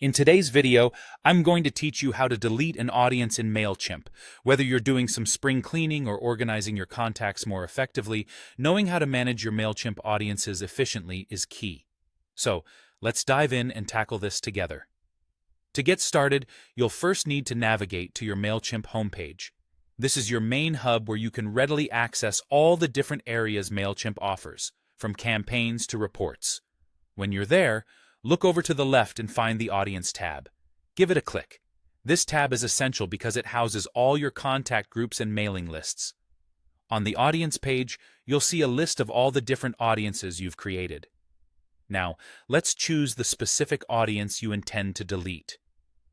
In today's video, I'm going to teach you how to delete an audience in Mailchimp. Whether you're doing some spring cleaning or organizing your contacts more effectively, knowing how to manage your Mailchimp audiences efficiently is key. So, let's dive in and tackle this together. To get started, you'll first need to navigate to your Mailchimp homepage. This is your main hub where you can readily access all the different areas Mailchimp offers, from campaigns to reports. When you're there, look over to the left and find the Audience tab. Give it a click. This tab is essential because it houses all your contact groups and mailing lists. On the Audience page, you'll see a list of all the different audiences you've created. Now, let's choose the specific audience you intend to delete.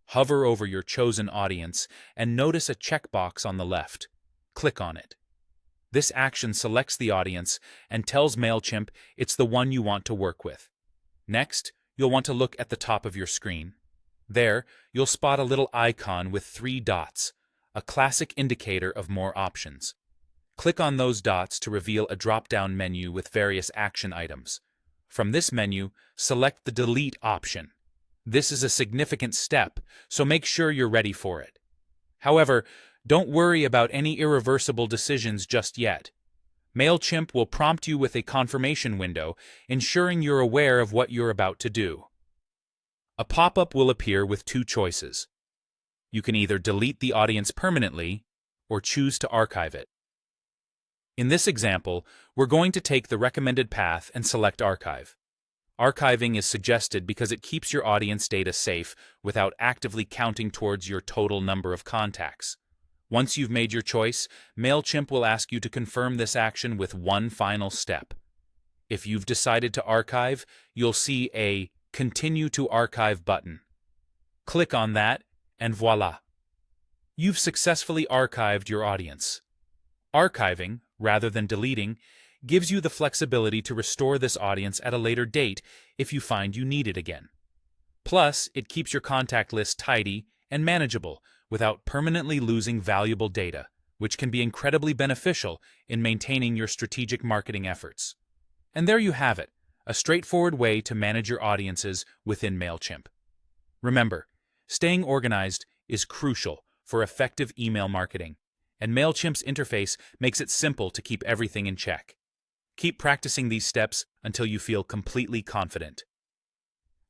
Hover over your chosen audience and notice a checkbox on the left. Click on it. This action selects the audience and tells Mailchimp it's the one you want to work with. Next, you'll want to look at the top of your screen. There, you'll spot a little icon with 3 dots, a classic indicator of more options. Click on those dots to reveal a drop-down menu with various action items. From this menu, select the Delete option. This is a significant step, so make sure you're ready for it. However, don't worry about any irreversible decisions just yet. Mailchimp will prompt you with a confirmation window, ensuring you're aware of what you're about to do. A pop-up will appear with 2 choices. You can either delete the audience permanently or choose to archive it. In this example, we're going to take the recommended path and select Archive. Archiving is suggested because it keeps your audience data safe without actively counting towards your total number of contacts. Once you've made your choice, Mailchimp will ask you to confirm this action with one final step. If you've decided to archive, you'll see a Continue to Archive button. Click on that, and voila! You've successfully archived your audience. Archiving, rather than deleting, gives you the flexibility to restore this audience at a later date if you find you need it again. Plus, it keeps your contact list tidy and manageable without permanently losing valuable data, which can be incredibly beneficial in maintaining your strategic marketing efforts. And there you have it, a straightforward way to manage your audiences within Mailchimp. Remember, staying organized is crucial for effective email marketing, and Mailchimp's interface makes it simple to keep everything in check. Keep practicing these steps until you feel completely confident.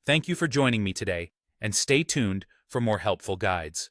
Thank you for joining me today, and stay tuned for more helpful guides.